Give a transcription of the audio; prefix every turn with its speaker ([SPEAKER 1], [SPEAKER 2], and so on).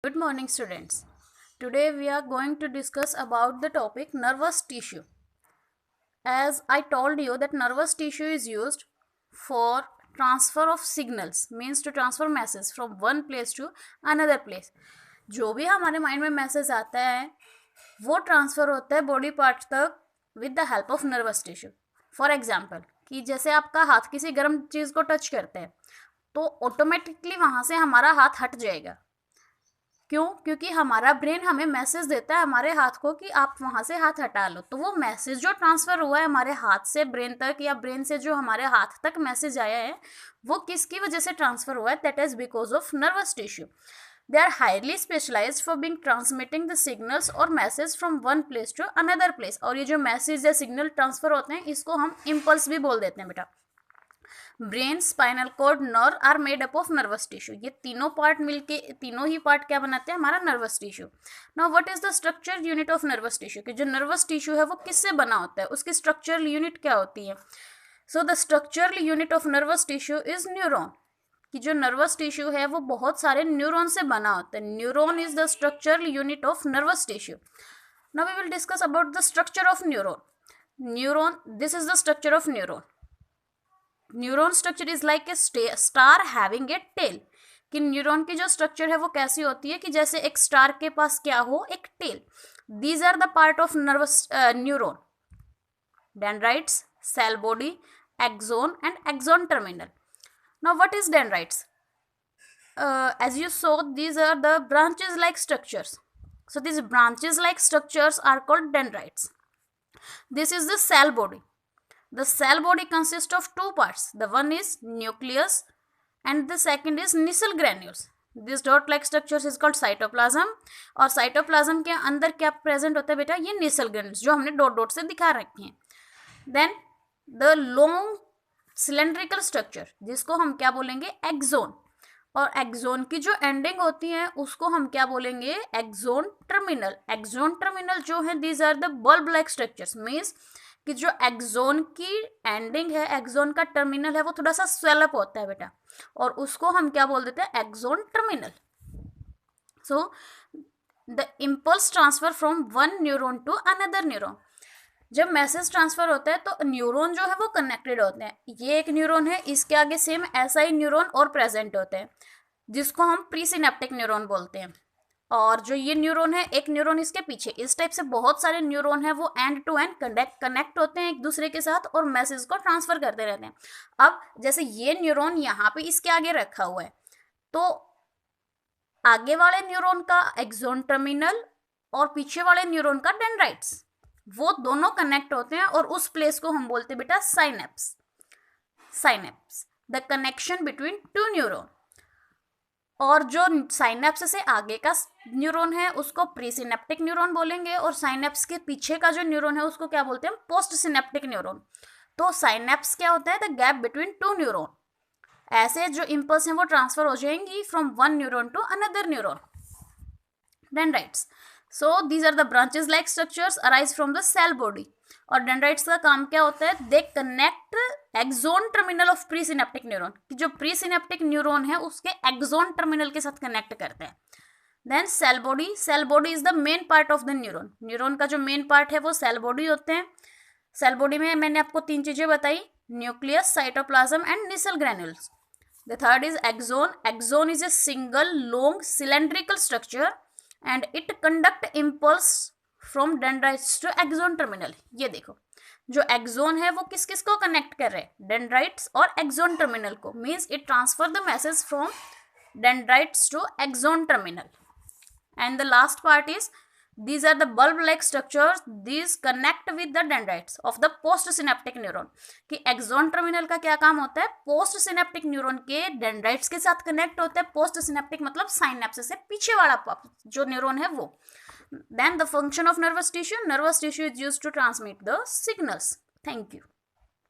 [SPEAKER 1] Good morning, students. Today we are going to discuss about the topic nervous tissue. As I told you that nervous tissue is used for transfer of signals, means to transfer messages from one place to another place. जो भी हमारे mind में message आता है वो transfer होता है body part तक with the help of nervous tissue. For example कि जैसे आपका हाथ किसी गर्म चीज़ को टच करते हैं तो ऑटोमेटिकली वहाँ से हमारा हाथ हट जाएगा. क्यों? क्योंकि हमारा ब्रेन हमें मैसेज देता है हमारे हाथ को कि आप वहाँ से हाथ हटा लो. तो वो मैसेज जो ट्रांसफ़र हुआ है हमारे हाथ से ब्रेन तक या ब्रेन से जो हमारे हाथ तक मैसेज आया है वो किसकी वजह से ट्रांसफ़र हुआ है? That is because of nervous tissue. They are highly specialized for being transmitting the signals or message from one place to another place. और ये जो मैसेज या सिग्नल ट्रांसफ़र होते हैं इसको हम इम्पल्स भी बोल देते हैं बेटा. Brain, spinal cord, nerve are made up of nervous tissue. ये तीनों पार्ट मिलके तीनों ही पार्ट क्या बनाते हैं? हमारा nervous tissue. Now what is the structure unit of nervous tissue? कि जो नर्वस टिश्यू है वो किससे बना होता है, उसकी स्ट्रक्चरल यूनिट क्या होती है? So the structural unit of nervous tissue is neuron. कि जो नर्वस टिश्यू है वो बहुत सारे न्यूरॉन से बना होता है. Neuron is the structural unit of nervous tissue. Now we will discuss about the structure of neuron. Neuron, this is the structure of neuron. Neuron structure is like a star having a tail. कि neuron की जो structure है वो कैसी होती है कि जैसे एक स्टार के पास क्या हो, एक tail. These are the part of nervous neuron: dendrites, cell body, axon and axon terminal. Now what is dendrites? As you saw, these are the branches like structures. So these branches like structures are called dendrites. This is the cell body. The cell body consists of two parts. The one is nucleus and the second is nisal granules. This dot like structures is called cytoplasm. और cytoplasm के अंदर क्या present होता है बेटा? ये nisal granules जो हमने डॉट डॉट से दिखा रखे हैं. Then the long cylindrical structure जिसको हम क्या बोलेंगे? एक्सोन. और एक्सोन की जो एंडिंग होती है उसको हम क्या बोलेंगे? Axon terminal. एक्सोन टर्मिनल जो है these are the bulb like structures. Means कि जो एक्सोन की एंडिंग है, एक्सोन का टर्मिनल है वो थोड़ा सा स्वेलअप होता है बेटा और उसको हम क्या बोल देते हैं? Axon terminal. So the impulse transfer from one neuron to another neuron. जब मैसेज ट्रांसफर होता है तो न्यूरॉन जो है वो कनेक्टेड होते हैं. ये एक न्यूरॉन है, इसके आगे सेम ऐसा ही न्यूरॉन और प्रेजेंट होते हैं जिसको हम प्री सिनेप्टिक न्यूरॉन बोलते हैं. और जो ये न्यूरॉन है, एक न्यूरॉन इसके पीछे, इस टाइप से बहुत सारे न्यूरॉन है वो एंड टू एंड कनेक्ट होते हैं एक दूसरे के साथ और मैसेज को ट्रांसफर करते रहते हैं. अब जैसे ये न्यूरॉन यहाँ पे इसके आगे रखा हुआ है तो आगे वाले न्यूरॉन का एक्सोन टर्मिनल और पीछे वाले न्यूरॉन का डेंड्राइट्स, वो दोनों कनेक्ट होते हैं और उस प्लेस को हम बोलते हैं बेटा synapse. Synapse, the connection between two neuron. और जो साइनेप्स से आगे का न्यूरॉन है उसको प्री सिनेप्टिक न्यूरॉन बोलेंगे और साइनेप्स के पीछे का जो न्यूरॉन है उसको क्या बोलते हैं? Post synaptic neuron. तो साइनेप्स क्या होता है? The gap between two neuron. ऐसे जो इम्पल्स हैं वो ट्रांसफर हो जाएंगी from one neuron to another neuron. Dendrites. So these are the branches like structures arise from the cell body. और डेंड्राइट्स का काम क्या होता है? They connect axon terminal of pre synaptic neuron. जो प्री सिनेप्टिक न्यूरॉन है उसके axon terminal के साथ कनेक्ट करते हैं. Then cell body. Cell body is the main part of the neuron. Neuron का जो मेन पार्ट है वो सेल बॉडी होते हैं. सेल बॉडी में मैंने आपको तीन चीजें बताई: nucleus, cytoplasm and Nissl granules. The third is axon. Axon is a single long cylindrical structure and it conduct impulse from dendrites to axon terminal. ये देखो जो एक्सोन है वो किस किस को कनेक्ट कर रहे हैं? डेंड्राइट्स और एक्सोन टर्मिनल को. Means it transfer the message from dendrites to axon terminal. And the last part is these are the bulb like structures. These connect with the dendrites of the post synaptic neuron. कि axon terminal का क्या काम होता है? Post synaptic neuron के dendrites के साथ connect होता है. पोस्ट सिनेप्टिक मतलब साइनेप्सिस से पीछे वाला जो न्यूरॉन है वो. Then the function of nervous tissue. Nervous tissue is used to transmit the signals. Thank you.